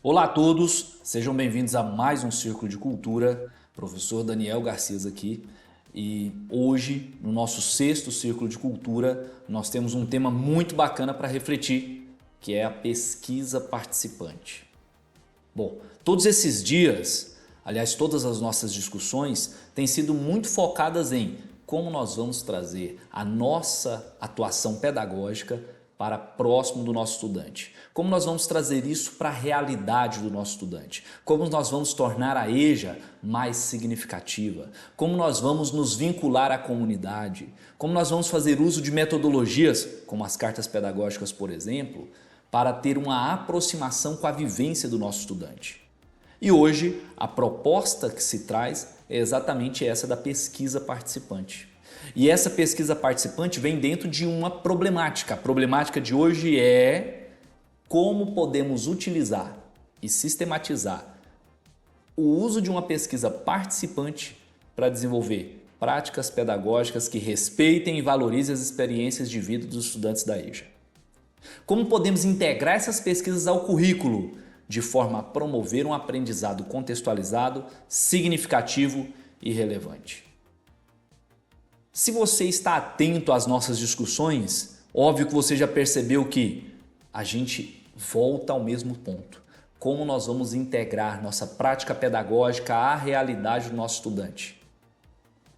Olá a todos, sejam bem-vindos a mais um Círculo de Cultura. Professor Daniel Garcês aqui. E hoje, no nosso sexto Círculo de Cultura, nós temos um tema muito bacana para refletir, que é a pesquisa participante. Bom, todos esses dias, aliás, todas as nossas discussões têm sido muito focadas em como nós vamos trazer a nossa atuação pedagógica para próximo do nosso estudante. Como nós vamos trazer isso para a realidade do nosso estudante. Como nós vamos tornar a EJA mais significativa. Como nós vamos nos vincular à comunidade. Como nós vamos fazer uso de metodologias, como as cartas pedagógicas, por exemplo, para ter uma aproximação com a vivência do nosso estudante. E hoje, a proposta que se traz é exatamente essa da pesquisa participante. E essa pesquisa participante vem dentro de uma problemática. A problemática de hoje é como podemos utilizar e sistematizar o uso de uma pesquisa participante para desenvolver práticas pedagógicas que respeitem e valorizem as experiências de vida dos estudantes da EJA. Como podemos integrar essas pesquisas ao currículo de forma a promover um aprendizado contextualizado, significativo e relevante. Se você está atento às nossas discussões, óbvio que você já percebeu que a gente volta ao mesmo ponto. Como nós vamos integrar nossa prática pedagógica à realidade do nosso estudante?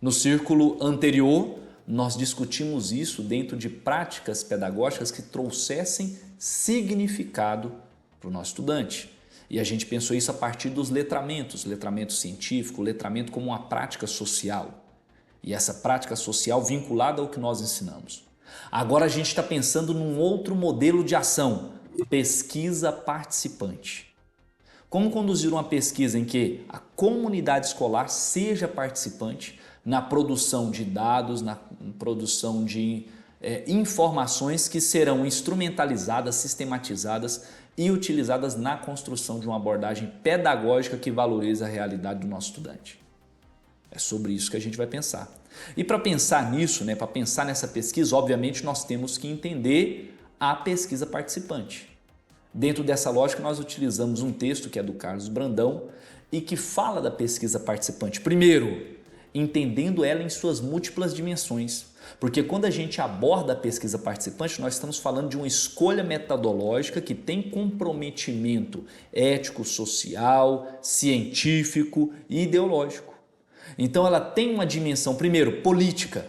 No círculo anterior, nós discutimos isso dentro de práticas pedagógicas que trouxessem significado para o nosso estudante. E a gente pensou isso a partir dos letramentos, letramento científico, letramento como uma prática social. E essa prática social vinculada ao que nós ensinamos. Agora a gente está pensando num outro modelo de ação, pesquisa participante. Como conduzir uma pesquisa em que a comunidade escolar seja participante na produção de dados, na produção de informações que serão instrumentalizadas, sistematizadas e utilizadas na construção de uma abordagem pedagógica que valorize a realidade do nosso estudante. É sobre isso que a gente vai pensar. E para pensar nisso, para pensar nessa pesquisa, obviamente nós temos que entender a pesquisa participante. Dentro dessa lógica, nós utilizamos um texto que é do Carlos Brandão e que fala da pesquisa participante. Primeiro, entendendo ela em suas múltiplas dimensões. Porque quando a gente aborda a pesquisa participante, nós estamos falando de uma escolha metodológica que tem comprometimento ético, social, científico e ideológico. Então ela tem uma dimensão, primeiro, política,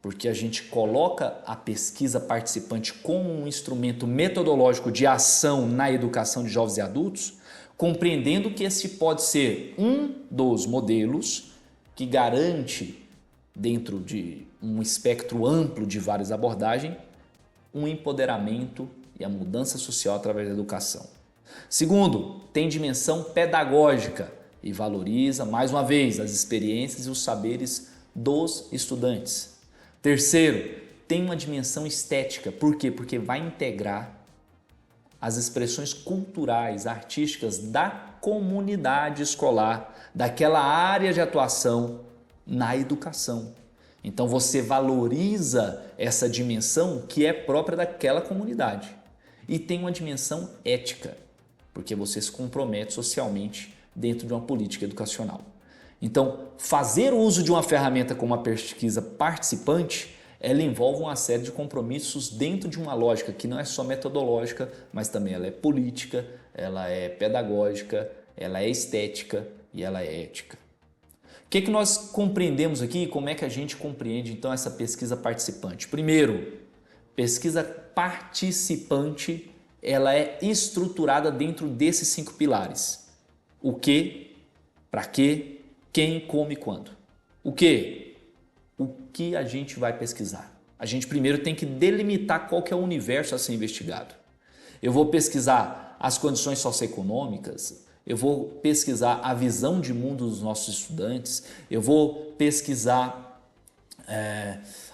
porque a gente coloca a pesquisa participante como um instrumento metodológico de ação na educação de jovens e adultos, compreendendo que esse pode ser um dos modelos que garante, dentro de um espectro amplo de várias abordagens, um empoderamento e a mudança social através da educação. Segundo, tem dimensão pedagógica e valoriza, mais uma vez, as experiências e os saberes dos estudantes. Terceiro, tem uma dimensão estética. Por quê? Porque vai integrar as expressões culturais, artísticas da comunidade escolar, daquela área de atuação na educação. Então você valoriza essa dimensão que é própria daquela comunidade. E tem uma dimensão ética, porque você se compromete socialmente dentro de uma política educacional. Então, fazer uso de uma ferramenta como a pesquisa participante, ela envolve uma série de compromissos dentro de uma lógica que não é só metodológica, mas também ela é política, ela é pedagógica, ela é estética e ela é ética. O que nós compreendemos aqui e como é que a gente compreende então essa pesquisa participante? Primeiro, pesquisa participante, ela é estruturada dentro desses 5 pilares. O que, para quê, quem, como e quando. O que? O que a gente vai pesquisar? A gente primeiro tem que delimitar qual que é o universo a ser investigado. Eu vou pesquisar as condições socioeconômicas, eu vou pesquisar a visão de mundo dos nossos estudantes, eu vou pesquisar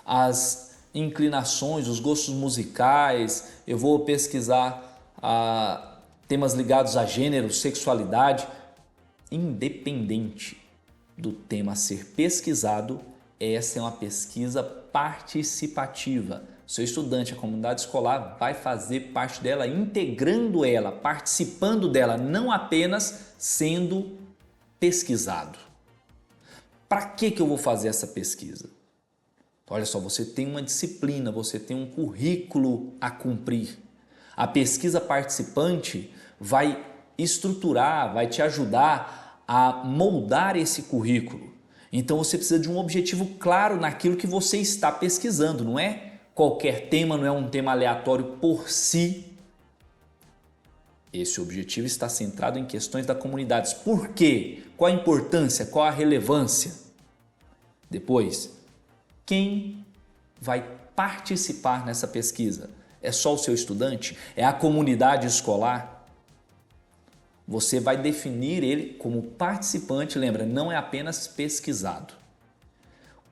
as inclinações, os gostos musicais, eu vou pesquisar temas ligados a gênero, sexualidade. Independente do tema a ser pesquisado, essa é uma pesquisa participativa, seu estudante, a comunidade escolar vai fazer parte dela, integrando ela, participando dela, não apenas sendo pesquisado. Para que eu vou fazer essa pesquisa? Olha só, você tem uma disciplina, você tem um currículo a cumprir. A pesquisa participante vai estruturar, vai te ajudar a moldar esse currículo. Então você precisa de um objetivo claro naquilo que você está pesquisando, não é qualquer tema, não é um tema aleatório por si. Esse objetivo está centrado em questões da comunidade. Por quê? Qual a importância? Qual a relevância? Depois, quem vai participar nessa pesquisa? É só o seu estudante? É a comunidade escolar? Você vai definir ele como participante, lembra, não é apenas pesquisado.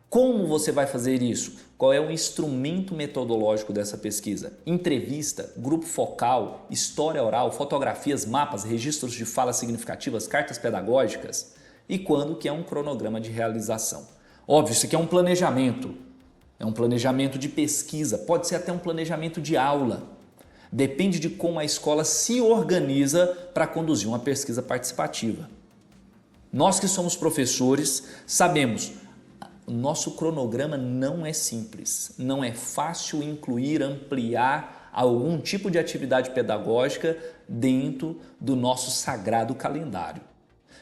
Como você vai fazer isso? Qual é o instrumento metodológico dessa pesquisa? Entrevista, grupo focal, história oral, fotografias, mapas, registros de falas significativas, cartas pedagógicas? E quando que é um cronograma de realização? Óbvio, isso aqui é um planejamento de pesquisa, pode ser até um planejamento de aula. Depende de como a escola se organiza para conduzir uma pesquisa participativa. Nós que somos professores sabemos, o nosso cronograma não é simples, não é fácil incluir, ampliar algum tipo de atividade pedagógica dentro do nosso sagrado calendário.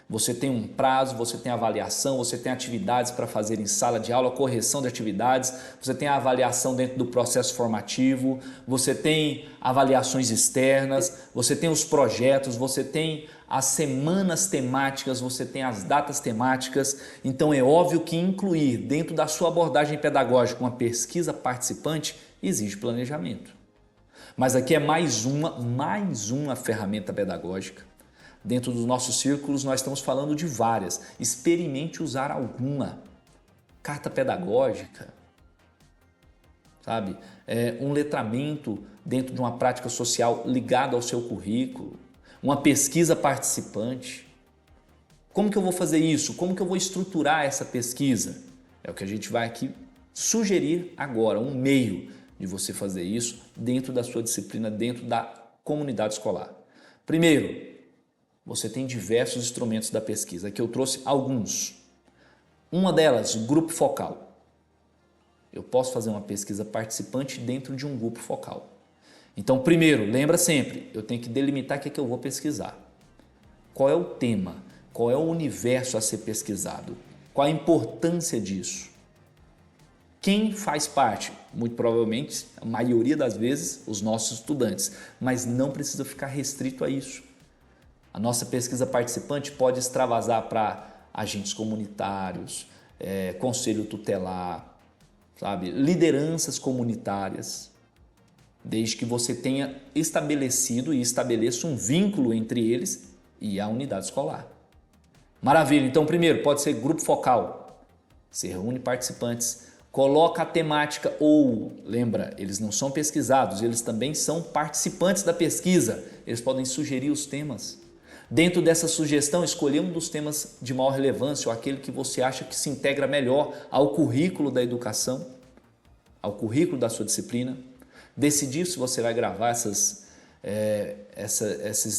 Você tem um prazo, você tem avaliação, você tem atividades para fazer em sala de aula, correção de atividades, você tem a avaliação dentro do processo formativo, você tem avaliações externas, você tem os projetos, você tem as semanas temáticas, você tem as datas temáticas. Então é óbvio que incluir dentro da sua abordagem pedagógica uma pesquisa participante exige planejamento. Mas aqui é mais uma ferramenta pedagógica. Dentro dos nossos círculos nós estamos falando de várias. Experimente usar alguma. Carta pedagógica, sabe? Um letramento dentro de uma prática social ligada ao seu currículo. Uma pesquisa participante. Como que eu vou fazer isso? Como que eu vou estruturar essa pesquisa? É o que a gente vai aqui sugerir agora, um meio de você fazer isso dentro da sua disciplina, dentro da comunidade escolar. Primeiro, você tem diversos instrumentos da pesquisa. Aqui eu trouxe alguns. Uma delas, grupo focal. Eu posso fazer uma pesquisa participante dentro de um grupo focal. Então, primeiro, lembra sempre, eu tenho que delimitar o que eu vou pesquisar. Qual é o tema? Qual é o universo a ser pesquisado? Qual a importância disso? Quem faz parte? Muito provavelmente, a maioria das vezes, os nossos estudantes. Mas não precisa ficar restrito a isso. A nossa pesquisa participante pode extravasar para agentes comunitários, conselho tutelar, sabe? Lideranças comunitárias, desde que você tenha estabelecido e estabeleça um vínculo entre eles e a unidade escolar. Maravilha, então primeiro pode ser grupo focal, você reúne participantes, coloca a temática ou, lembra, eles não são pesquisados, eles também são participantes da pesquisa, eles podem sugerir os temas. Dentro dessa sugestão, escolher um dos temas de maior relevância ou aquele que você acha que se integra melhor ao currículo da educação, ao currículo da sua disciplina. Decidir se você vai gravar essas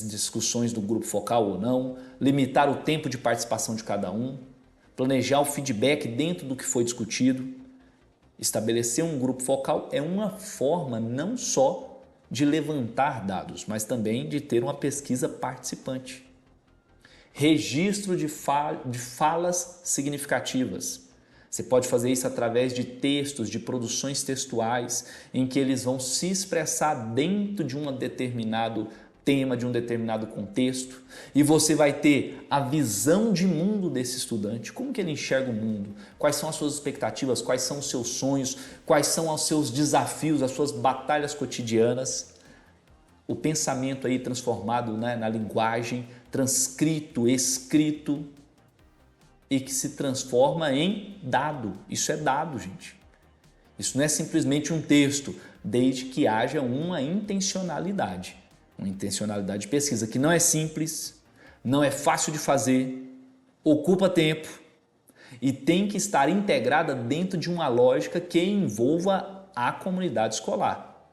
discussões do grupo focal ou não, limitar o tempo de participação de cada um, planejar o feedback dentro do que foi discutido. Estabelecer um grupo focal é uma forma não só de levantar dados, mas também de ter uma pesquisa participante. Registro de falas significativas. Você pode fazer isso através de textos, de produções textuais, em que eles vão se expressar dentro de um determinado tema, de um determinado contexto, e você vai ter a visão de mundo desse estudante, como que ele enxerga o mundo, quais são as suas expectativas, quais são os seus sonhos, quais são os seus desafios, as suas batalhas cotidianas, o pensamento aí transformado, né, na linguagem, transcrito, escrito, e que se transforma em dado. Isso é dado, gente. Isso não é simplesmente um texto, desde que haja uma intencionalidade de pesquisa, que não é simples, não é fácil de fazer, ocupa tempo e tem que estar integrada dentro de uma lógica que envolva à comunidade escolar.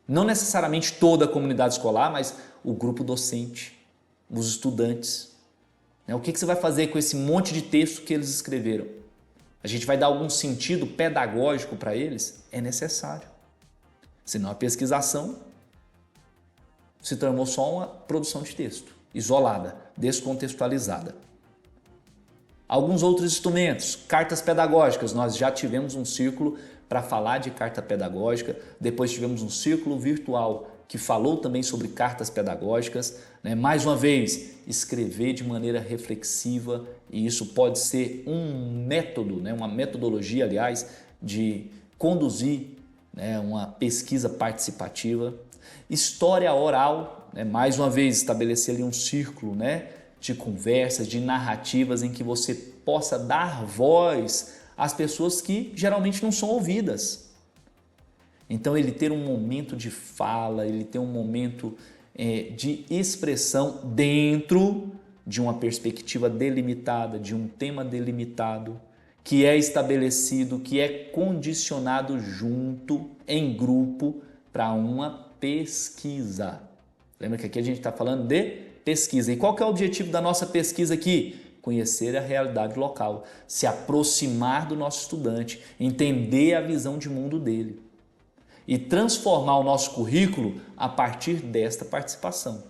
Não necessariamente toda a comunidade escolar, mas o grupo docente, os estudantes. O que você vai fazer com esse monte de texto que eles escreveram? A gente vai dar algum sentido pedagógico para eles? É necessário. Senão a pesquisação se tornou só uma produção de texto, isolada, descontextualizada. Alguns outros instrumentos, cartas pedagógicas, nós já tivemos um círculo para falar de carta pedagógica, depois tivemos um círculo virtual que falou também sobre cartas pedagógicas. Mais uma vez, escrever de maneira reflexiva, e isso pode ser um método, uma metodologia, aliás, de conduzir uma pesquisa participativa. História oral, mais uma vez, estabelecer ali um círculo de conversas, de narrativas em que você possa dar voz às pessoas que geralmente não são ouvidas. Então, ele ter um momento de fala, ele ter um momento de expressão dentro de uma perspectiva delimitada, de um tema delimitado, que é estabelecido, que é condicionado junto, em grupo, para uma pesquisa. Lembra que aqui a gente está falando de pesquisa. E qual que é o objetivo da nossa pesquisa aqui? Conhecer a realidade local, se aproximar do nosso estudante, entender a visão de mundo dele e transformar o nosso currículo a partir desta participação.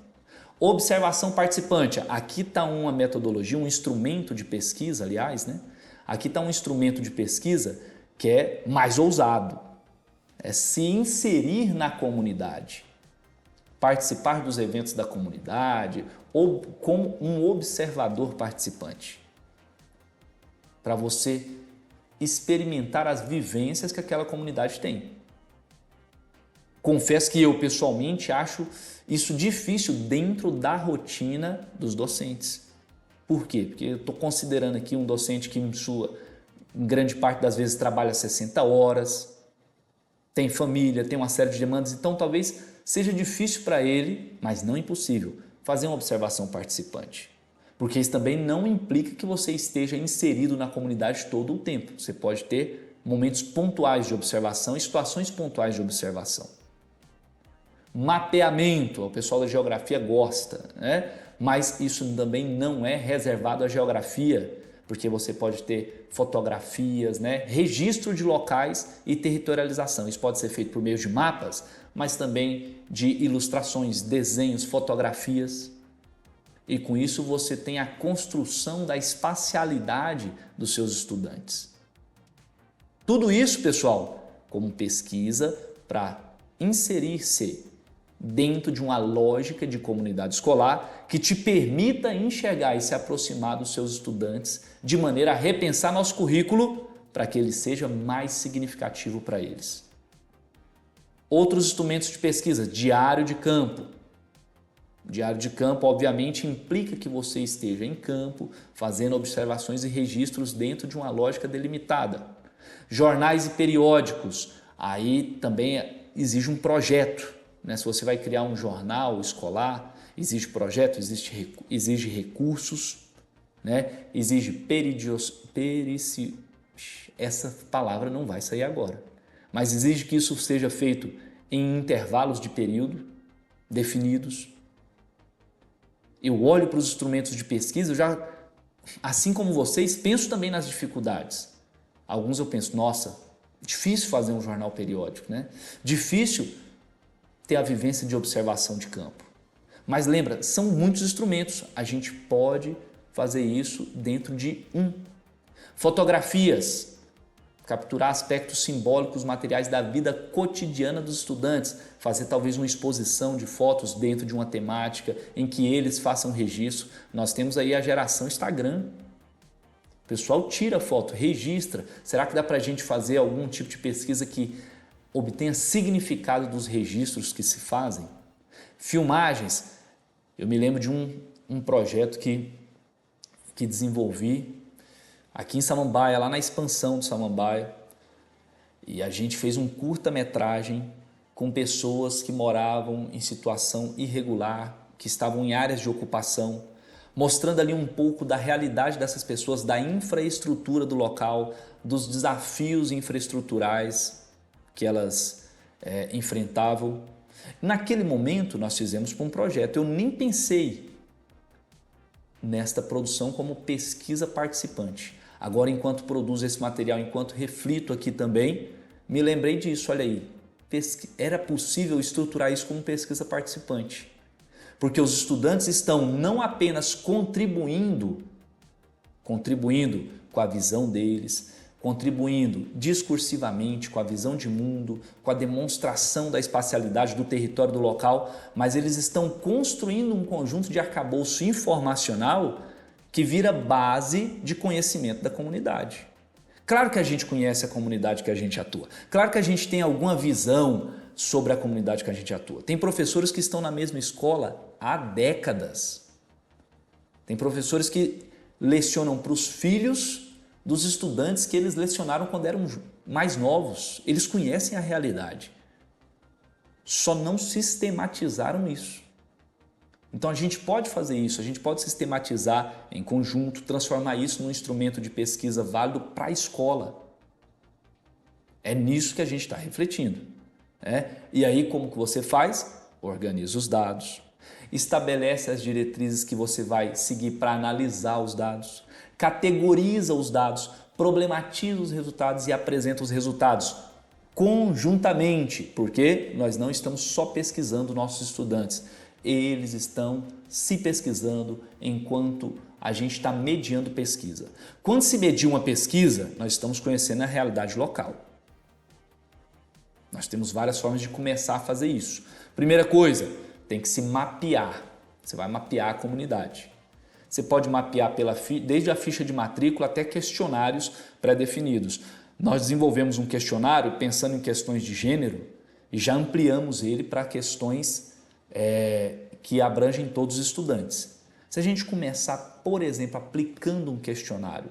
Observação participante. Aqui está uma metodologia, um instrumento de pesquisa, aliás, Aqui está um instrumento de pesquisa que é mais ousado. É se inserir na comunidade, participar dos eventos da comunidade ou como um observador participante, para você experimentar as vivências que aquela comunidade tem. Confesso que eu pessoalmente acho isso difícil dentro da rotina dos docentes. Por quê? Porque eu estou considerando aqui um docente que em grande parte das vezes trabalha 60 horas, tem família, tem uma série de demandas, então talvez seja difícil para ele, mas não impossível, fazer uma observação participante. Porque isso também não implica que você esteja inserido na comunidade todo o tempo. Você pode ter momentos pontuais de observação e situações pontuais de observação. Mapeamento, o pessoal da geografia gosta, mas isso também não é reservado à geografia, porque você pode ter fotografias, registro de locais e territorialização. Isso pode ser feito por meio de mapas, mas também de ilustrações, desenhos, fotografias. E com isso você tem a construção da espacialidade dos seus estudantes. Tudo isso, pessoal, como pesquisa para inserir-se dentro de uma lógica de comunidade escolar que te permita enxergar e se aproximar dos seus estudantes de maneira a repensar nosso currículo para que ele seja mais significativo para eles. Outros instrumentos de pesquisa, diário de campo. Diário de campo, obviamente, implica que você esteja em campo, fazendo observações e registros dentro de uma lógica delimitada. Jornais e periódicos, aí também exige um projeto. Se você vai criar um jornal escolar, exige projeto, exige recursos, exige essa palavra não vai sair agora, mas exige que isso seja feito em intervalos de período definidos. Eu olho para os instrumentos de pesquisa, eu já, assim como vocês, penso também nas dificuldades. Alguns eu penso, nossa, difícil fazer um jornal periódico, Difícil ter a vivência de observação de campo. Mas lembra, são muitos instrumentos, a gente pode fazer isso dentro de um. Fotografias, capturar aspectos simbólicos, materiais da vida cotidiana dos estudantes, fazer talvez uma exposição de fotos dentro de uma temática em que eles façam registro. Nós temos aí a geração Instagram. O pessoal tira foto, registra. Será que dá para a gente fazer algum tipo de pesquisa que obtenha significado dos registros que se fazem? Filmagens. Eu me lembro de um projeto que desenvolvi aqui em Samambaia, lá na expansão de Samambaia, e a gente fez um curta-metragem com pessoas que moravam em situação irregular, que estavam em áreas de ocupação, mostrando ali um pouco da realidade dessas pessoas, da infraestrutura do local, dos desafios infraestruturais que elas enfrentavam. Naquele momento nós fizemos para um projeto, eu nem pensei nesta produção como pesquisa participante. Agora, enquanto produzo esse material, enquanto reflito aqui também, me lembrei disso, olha aí, era possível estruturar isso como pesquisa participante. Porque os estudantes estão não apenas contribuindo com a visão deles, contribuindo discursivamente com a visão de mundo, com a demonstração da espacialidade do território do local, mas eles estão construindo um conjunto de arcabouço informacional que vira base de conhecimento da comunidade. Claro que a gente conhece a comunidade que a gente atua, claro que a gente tem alguma visão sobre a comunidade que a gente atua. Tem professores que estão na mesma escola há décadas. Tem professores que lecionam para os filhos dos estudantes que eles lecionaram quando eram mais novos. Eles conhecem a realidade. Só não sistematizaram isso. Então a gente pode fazer isso, a gente pode sistematizar em conjunto, transformar isso num instrumento de pesquisa válido para a escola. É nisso que a gente está refletindo. E aí como que você faz? Organiza os dados, estabelece as diretrizes que você vai seguir para analisar os dados, categoriza os dados, problematiza os resultados e apresenta os resultados conjuntamente, porque nós não estamos só pesquisando nossos estudantes, eles estão se pesquisando enquanto a gente está mediando pesquisa. Quando se medir uma pesquisa, nós estamos conhecendo a realidade local. Nós temos várias formas de começar a fazer isso. Primeira coisa, tem que se mapear. Você vai mapear a comunidade. Você pode mapear desde a ficha de matrícula até questionários pré-definidos. Nós desenvolvemos um questionário pensando em questões de gênero e já ampliamos ele para questões que abrangem todos os estudantes. Se a gente começar, por exemplo, aplicando um questionário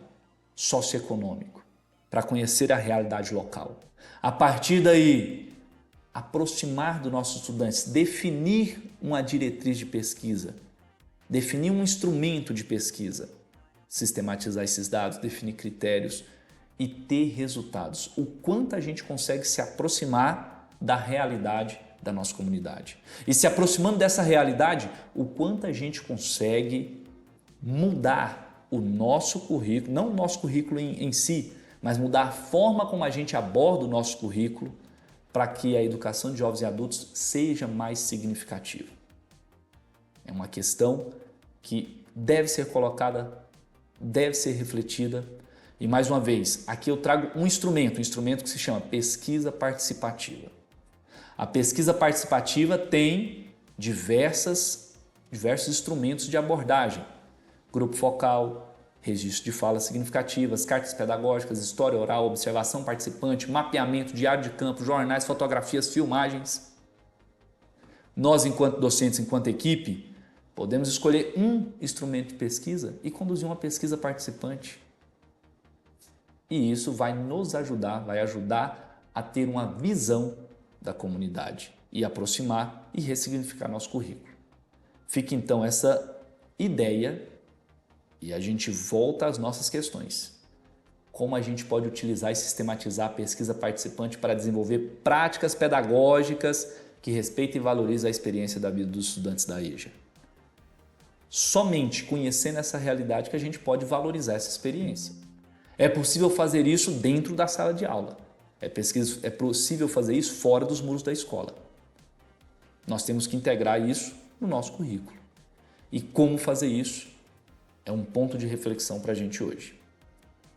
socioeconômico para conhecer a realidade local, a partir daí, aproximar dos nossos estudantes, definir uma diretriz de pesquisa, definir um instrumento de pesquisa, sistematizar esses dados, definir critérios e ter resultados. O quanto a gente consegue se aproximar da realidade da nossa comunidade. E se aproximando dessa realidade, o quanto a gente consegue mudar o nosso currículo, não o nosso currículo em si, mas mudar a forma como a gente aborda o nosso currículo para que a educação de jovens e adultos seja mais significativa. É uma questão que deve ser colocada, deve ser refletida. E mais uma vez, aqui eu trago um instrumento que se chama pesquisa participativa. A pesquisa participativa tem diversos instrumentos de abordagem. Grupo focal, registro de falas significativas, cartas pedagógicas, história oral, observação participante, mapeamento, diário de campo, jornais, fotografias, filmagens. Nós, enquanto docentes, enquanto equipe, podemos escolher um instrumento de pesquisa e conduzir uma pesquisa participante. E isso vai nos ajudar, vai ajudar a ter uma visão da comunidade e aproximar e ressignificar nosso currículo. Fica então essa ideia e a gente volta às nossas questões. Como a gente pode utilizar e sistematizar a pesquisa participante para desenvolver práticas pedagógicas que respeitem e valorizem a experiência da vida dos estudantes da EJA. Somente conhecendo essa realidade que a gente pode valorizar essa experiência. É possível fazer isso dentro da sala de aula. É possível fazer isso fora dos muros da escola. Nós temos que integrar isso no nosso currículo. E como fazer isso é um ponto de reflexão para a gente hoje.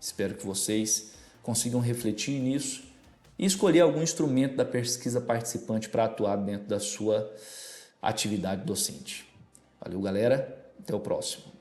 Espero que vocês consigam refletir nisso e escolher algum instrumento da pesquisa participante para atuar dentro da sua atividade docente. Valeu, galera. Até o próximo.